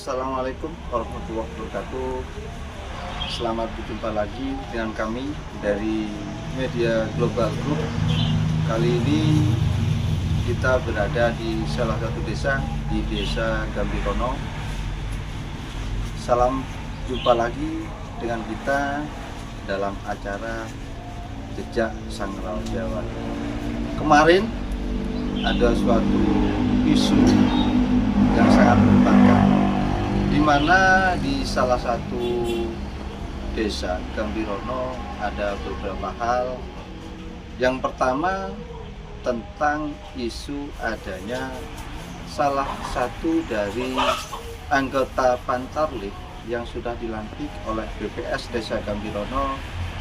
Assalamualaikum warahmatullahi wabarakatuh. Selamat berjumpa lagi dengan kami dari Media Global Group. Kali ini kita berada di salah satu desa, di Desa Gambirono. Salam jumpa lagi dengan kita dalam acara Jejak Sangral Jawa. Kemarin ada suatu isu yang sangat membanggakan, di mana di salah satu desa Gambirono ada beberapa hal. Yang pertama tentang isu adanya salah satu dari anggota Pantarlih yang sudah dilantik oleh BPS Desa Gambirono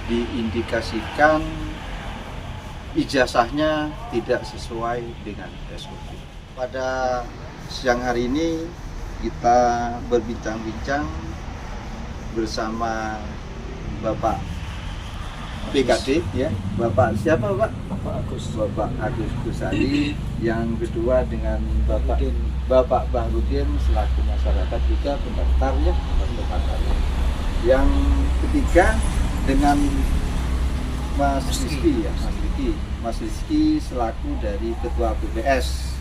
diindikasikan ijazahnya tidak sesuai dengan SOP. Pada siang hari ini kita berbincang-bincang bersama Bapak BKD, ya, Bapak siapa Pak? Bapak Agus Gusadi. Yang kedua dengan Bapak Bahrudin selaku masyarakat juga pendaftar, ya, pendaftar. Yang ketiga dengan Mas Rizky, ya, Mas Rizky selaku dari Ketua BPS.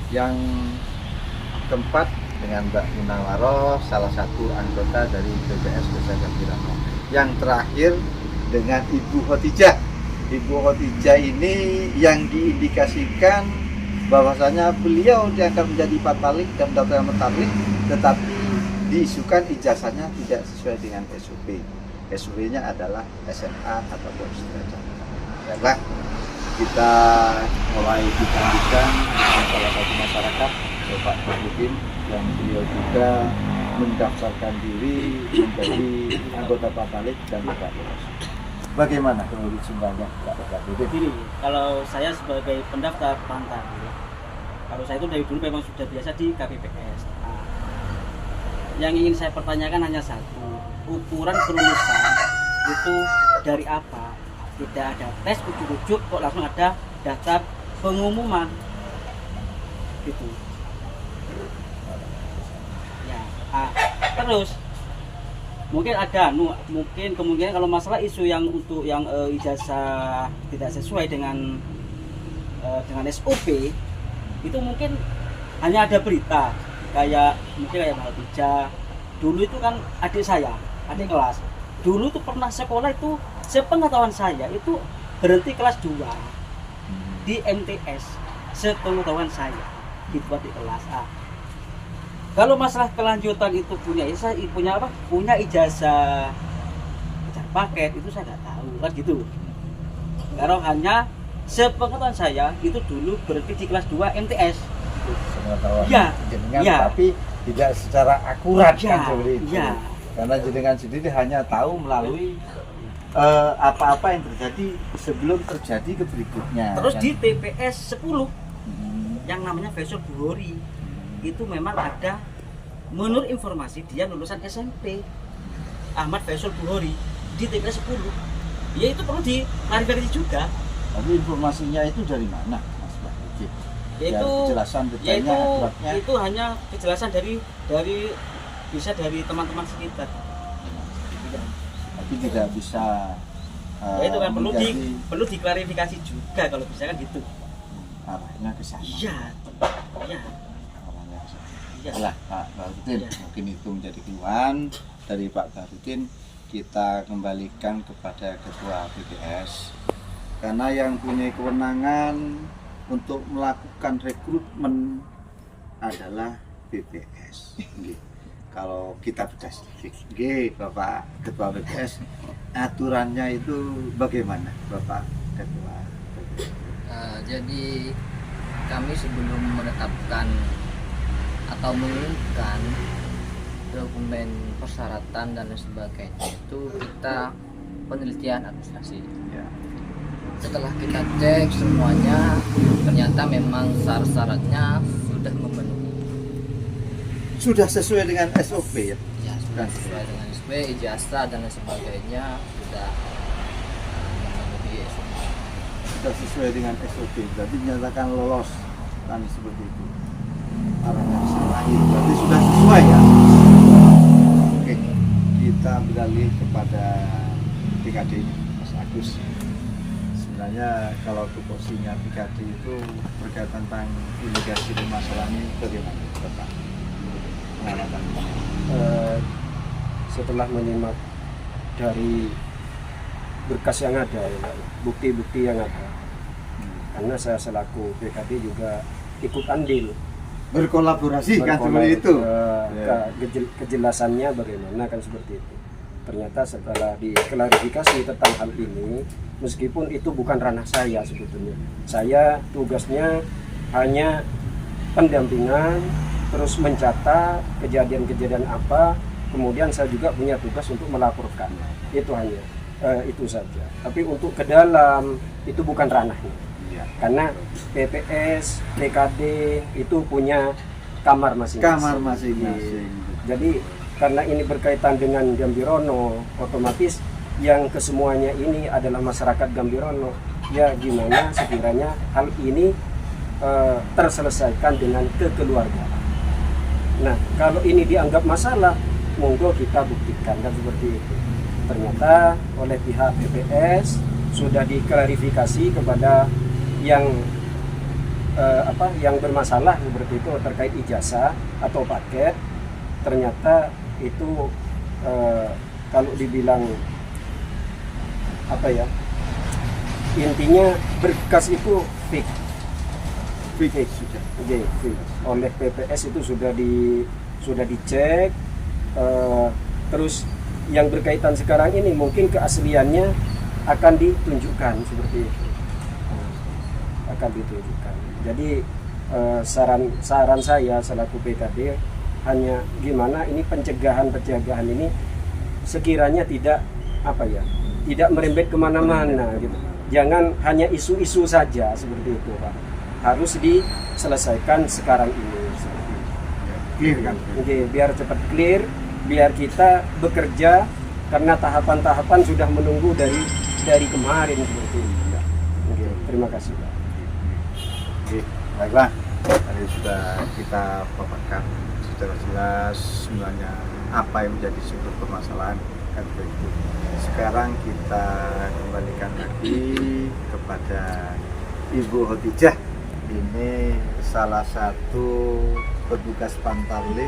Yang keempat dengan Mbak Munawaroh, salah satu anggota dari BPS Desa Gambirono. Yang terakhir dengan Ibu Khotijah. Ibu Khotijah ini yang diindikasikan bahwasanya beliau diangkat menjadi Pantarlih dan mendaftar Pantarlih, tetapi diisukan ijazahnya tidak sesuai dengan SOP. SOP-nya adalah SMA ataupun sederajat. Baiklah, kita mulai bincang-bincang dengan salah satu masyarakat, Bapak Bahrudin, yang beliau juga mendaftarkan diri menjadi anggota Pantarlih dan tidak lolos. Bagaimana menurut sumbangan Pak Bahrudin? Begini, kalau saya sebagai pendaftar Pantarlih, kalau saya itu dari dulu memang sudah biasa di KPPS. Nah, yang ingin saya pertanyakan hanya satu, ukuran kelulusan itu dari apa? Tidak ada tes ujuk-ujuk kok langsung ada daftar pengumuman gitu ya. Terus mungkin ada mungkin kemungkinan kalau masalah isu yang untuk yang ijazah tidak sesuai dengan SOP itu mungkin hanya ada berita kayak mungkin kayak Mbak Tija dulu itu kan adik kelas dulu tuh pernah sekolah itu, sepengetahuan saya itu berhenti kelas 2 di MTS, sepengetahuan saya gitu di kelas A. Kalau masalah kelanjutan itu punya ijazah paket itu saya nggak tahu kan gitu. Kalau hanya sepengetahuan saya itu dulu berhenti di kelas 2 MTS. Sepengetahuan jenengan, ya. Tapi tidak secara akurat kan seperti itu. Ya. Karena jenengan sendiri hanya tahu melalui apa-apa yang terjadi sebelum terjadi ke berikutnya. Terus kan? di TPS 10 yang namanya Faisal Buhori itu memang ada, menurut informasi dia lulusan SMP, Ahmad Faisal Buhori di TPS 10. Ya itu perlu diklarifikasi juga. Tapi informasinya itu dari mana, Mas Bahrudin? Yaitu kejelasan detailnya, akuratnya. Itu hanya kejelasan dari bisa dari teman-teman sekitar. Tapi tidak bisa Ya itu kan perlu diklarifikasi juga kalau bisa kan gitu. Arahnya ke sana. Iya. Arahnya ke sana. Iya. Lah, Pak Bahrudin, Ya. mungkin itu menjadi keluhan dari Pak Bahrudin. Kita kembalikan kepada Ketua BPS, karena yang punya kewenangan untuk melakukan rekrutmen adalah BPS. Kalau kita bedah sedikit, Bapak Ketua BPS, aturannya itu bagaimana, Bapak Ketua BPS? Jadi kami sebelum menetapkan atau mengumumkan dokumen persyaratan dan lain sebagainya itu kita penelitian administrasi. Ya. Setelah kita cek semuanya, ternyata memang syarat-syaratnya sudah memenuhi. Sudah sesuai dengan SOP, ya? Ya, sudah sesuai dengan SOP, ijazah dan lain sebagainya sudah memenuhi SOP. Sudah sesuai dengan SOP, berarti dinyatakan lolos kan seperti itu. Arahnya ke sana, berarti sudah sesuai semua ya. Oke, kita beralih kepada PKD Mas Agus. Sebenarnya kalau tupoksinya PKD itu berkaitan tentang mitigasi permasalahan ini bagaimana Bapak? Pengamatan Setelah menyimak dari berkas yang ada, ya, bukti-bukti yang ada, karena saya selaku PKD juga ikut andil berkolaborasi kan seperti itu. Kejelasannya bagaimana kan seperti itu. Ternyata setelah diklarifikasi tentang hal ini, meskipun itu bukan ranah saya sebetulnya, saya tugasnya hanya pendampingan, terus mencatat kejadian-kejadian apa, kemudian saya juga punya tugas untuk melaporkan. Itu hanya itu saja. Tapi untuk ke dalam itu bukan ranahnya. Iya. Karena PPS, PKD itu punya kamar masing-masing. Kamar masing-masing. Jadi karena ini berkaitan dengan Gambirono, otomatis yang kesemuanya ini adalah masyarakat Gambirono. Ya gimana sekiranya hal ini terselesaikan dengan kekeluargaan. Nah kalau ini dianggap masalah, monggo kita buktikan dan seperti itu. Ternyata oleh pihak PPS sudah diklarifikasi kepada yang yang bermasalah seperti itu terkait ijazah atau paket. Ternyata itu kalau dibilang intinya berkas itu fix sudah. Okay, fix. Oleh PPS itu sudah dicek. Terus yang berkaitan sekarang ini mungkin keasliannya akan ditunjukkan seperti itu, akan ditunjukkan. Jadi saran saya selaku PKD hanya gimana ini pencegahan ini sekiranya tidak merembet kemana-mana gitu. Jangan hanya isu-isu saja seperti itu Pak. Harus diselesaikan sekarang ini seperti itu. Clear kan? Oke, biar cepat clear, biar kita bekerja karena tahapan-tahapan sudah menunggu dari kemarin seperti itu. Oke, terima kasih Pak. Oke, baiklah. Tadi sudah kita paparkan secara jelas sebenarnya apa yang menjadi sumber permasalahan kan begitu. Sekarang kita kembalikan lagi kepada Ibu Khotijah. Ini salah satu petugas Pantarlih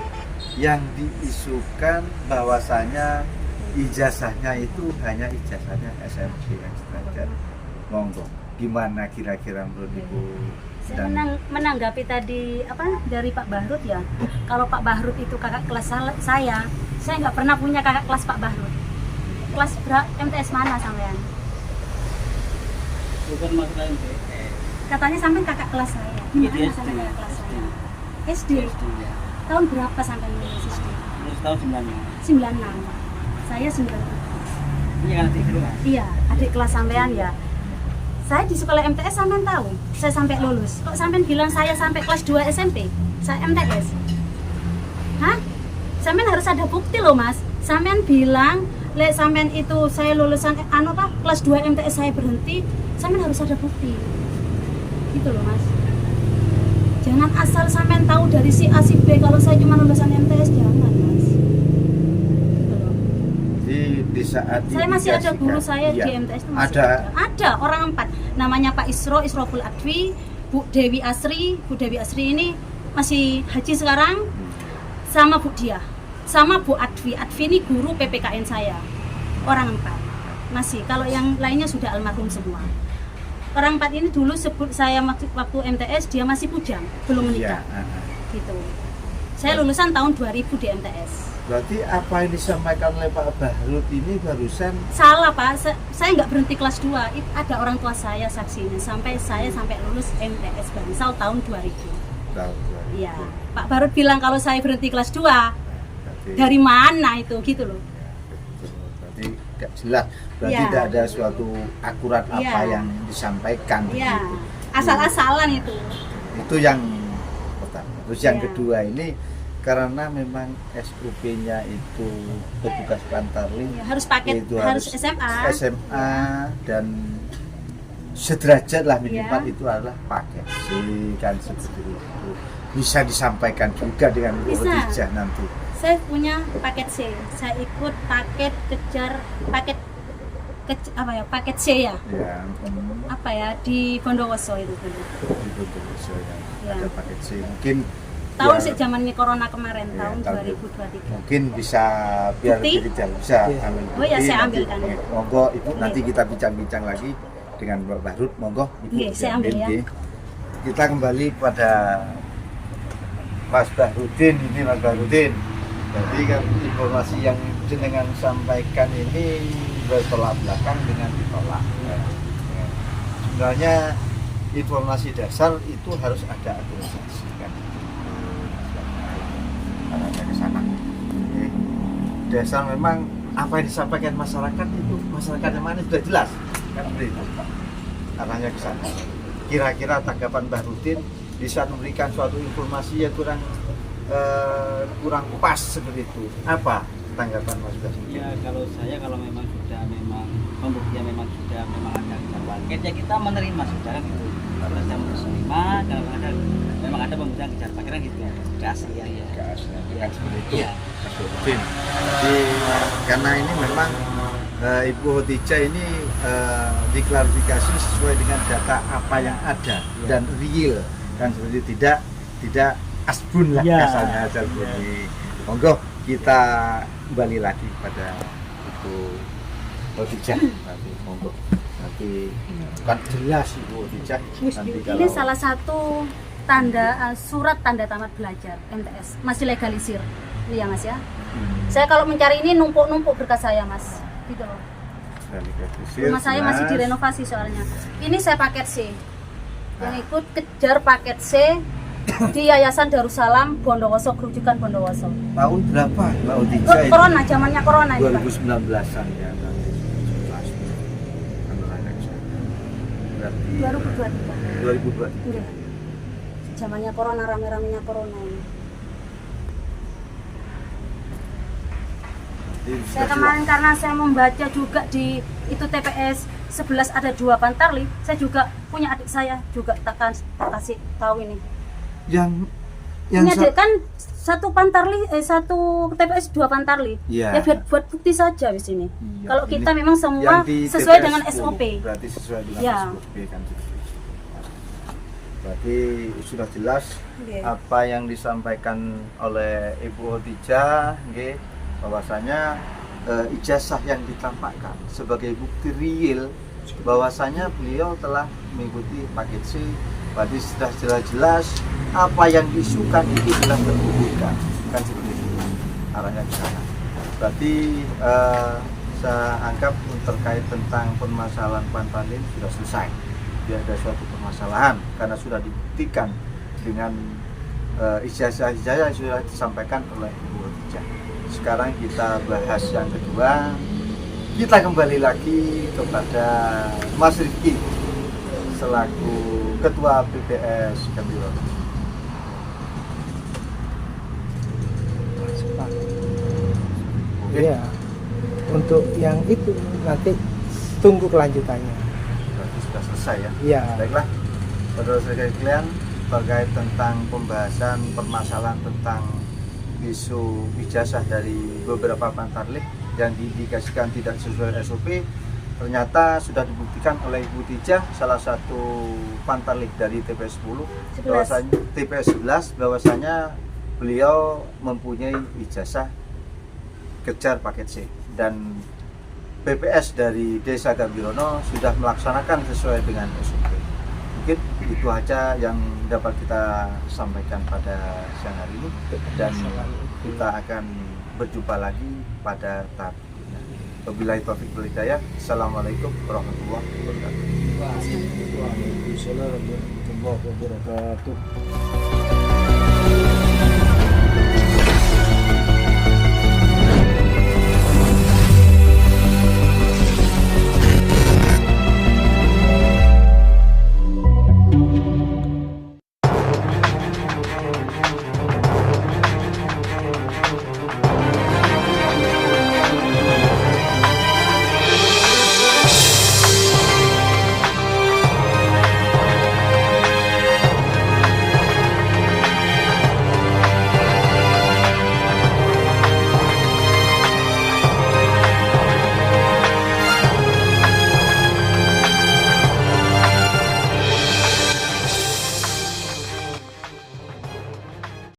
yang diisukan bahwasanya ijazahnya itu hanya ijazahnya SMP dan sederajat. Monggo, gimana kira-kira menurut Ibu? Saya menanggapi tadi dari Pak Bahrut ya. Kalau Pak Bahrut itu kakak kelas saya nggak pernah punya kakak kelas Pak Bahrut. Kelas MTS mana sampean? Bukan masalah MTS. Katanya sampean kakak kelas saya. Gimana sampean kakak kelas saya? SD. Ya. Tahun berapa sampean lulus SD? Lulus tahun 96. 96. Saya 97. Iya kan adik kelas. Iya, adik kelas sampean ya. Saya di sekolah MTS sampean tahu, saya sampai lulus. Kok sampean bilang saya sampai kelas 2 SMP? Saya MTS. Hah? Sampean harus ada bukti loh, Mas. Sampean bilang, "Lek sampean itu saya lulusan kelas 2 MTS saya berhenti." Sampean harus ada bukti. Gitu loh, Mas. Jangan asal sampean tahu dari si A si B kalau saya cuma lulusan MTS, jangan, Mas. Gitu loh. Di saat Saya masih ada guru saya iya, di MTS itu masih ada orang 4 namanya Pak Isroful Adwi, Bu Dewi Asri ini masih haji sekarang, sama Bu Diah, sama Bu Adwi ini guru PPKN saya, orang 4 masih. Kalau yang lainnya sudah almarhum semua. Orang 4 ini dulu sebut saya waktu MTS dia masih bujang, belum menikah. Iya, Gitu. Saya lulusan tahun 2000 di MTS. Berarti apa yang disampaikan oleh Pak Bahrut ini barusan Salah Pak, saya nggak berhenti kelas 2. Ada orang tua saya saksinya sampai lulus MTS Bangsal tahun 2000. tahun 2000. Iya, Pak Bahrut bilang kalau saya berhenti kelas 2. Berarti, Dari mana itu gitu loh. berarti tidak jelas. Berarti Iya. tidak ada suatu akurat apa Iya. yang disampaikan. Iya. begitu. Asal-asalan itu. Itu yang pertama. Terus yang Iya. kedua ini karena memang SUP-nya itu petugas Pantarlih Ya, harus paket, itu harus SMA. SMA dan sederajat lah minimal Iya. itu adalah paket sih kan seperti itu. bisa disampaikan juga dengan Bu Bisa. Khadijah nanti. Saya punya paket C. Saya ikut paket paket C ya. Ya, Apa ya di Bondowoso itu dulu. di Bondowoso ya. Ya. Ada paket C. Mungkin Tahun biar- sih zamannya corona kemarin, Ya, tahun tahun 2023. mungkin bisa biar Bukti? lebih detail, bisa ambil Oh ya, bukti, saya nanti- ambilkan. ya, monggo ibu Iya. nanti kita bincang-bincang lagi dengan Mbak Bahrut, monggo ibu Iya, saya ambil ya. nggih. Kita kembali pada Mas Bahrudin, ini Mas Bahrudin. Jadi kan informasi yang jenengan sampaikan ini bertolak belakang dengan ditolak. Ya. Sebenarnya informasi dasar itu harus ada aktualisasi kan. Arahnya ke sana. Oke. Dasar memang apa yang disampaikan masyarakat itu masyarakat yang mana sudah jelas kan seperti itu. Arahnya ke sana. Kira-kira tanggapan Bahrudin di saat memberikan suatu informasi yang kurang pas seperti itu. Apa tanggapan Mas Bahrudin? Ya kalau memang pembuktian memang ada kejar paket ya kita menerima sudah kan gitu. Kalau sudah menerima kalau memang ada pembuktian kejar paket kan gitu ya. Sudah asli ya. Kan seperti itu. Iya. Mas Bahrudin. Jadi karena ini memang Ibu Khadijah ini diklarifikasi sesuai dengan data apa yang ada dan real kan seperti tidak asbun lah Ya. kasarnya seperti. Monggo kita kembali lagi pada Ibu Khadijah nanti monggo nanti kan jelas Ibu Khadijah nanti kalau Ini salah satu surat tanda tamat belajar MTS masih legalisir. Iya Mas ya. Saya kalau mencari ini numpuk-numpuk berkas saya Mas. Gitu loh. Rumah saya masih direnovasi soalnya. Ini saya paket C. Yang ikut kejar paket C di Yayasan Darussalam Bondowoso, Grujukan Bondowoso. tahun berapa Mbak Khadijah ini? Corona, zamannya corona ini Pak. 2019-an ya berarti 2023. 2023. Iya. Zamannya corona, rame-ramenya corona ini. Saya kemarin karena saya membaca juga di itu TPS 11 ada 2 Pantarli, saya juga punya adik saya juga tak kasih tahu ini. yang Ini adik kan satu TPS 2 Pantarli. Iya. Ya buat bukti saja di sini. Iya, Kalau kita ini memang semua yang di sesuai TPS dengan 10, SOP. berarti sesuai dengan Ya. SOP kan berarti sudah jelas Iya. apa yang disampaikan oleh Ibu Khadijah nggih, bahwasanya ijazah yang ditampakkan sebagai bukti real bahwasanya beliau telah mengikuti paket C. Berarti sudah jelas-jelas apa yang diisukan itu sudah terbuktikan kan seperti itu arahnya ke sana. Berarti saya anggap terkait tentang permasalahan Pantarlin sudah selesai. Tidak ada suatu permasalahan karena sudah dibuktikan dengan ijazah-ijazah yang sudah disampaikan oleh Ibu Khadijah. Sekarang kita bahas yang kedua. Kita kembali lagi kepada Mas Rifki selaku Ketua BPS Gambirono. Iya. Untuk yang itu nanti tunggu kelanjutannya. Berarti sudah selesai ya. Iya. Baiklah, saudara-saudara sekalian, terkait tentang pembahasan permasalahan tentang isu ijazah dari beberapa Pantarlih yang diindikasikan tidak sesuai SOP, ternyata sudah dibuktikan oleh Ibu Khadijah, salah satu Pantarlih dari TPS 10, bahwasanya TPS 11 bahwasanya beliau mempunyai ijazah kejar paket C dan BPS dari Desa Gambirono sudah melaksanakan sesuai dengan SOP. Mungkin itu aja yang dapat kita sampaikan pada siang hari ini dan kita akan berjumpa lagi pada tahap berikutnya. Wabillahi taufiq wal hidayah. Assalamualaikum warahmatullahi wabarakatuh. Waalaikumsalam warahmatullahi wabarakatuh.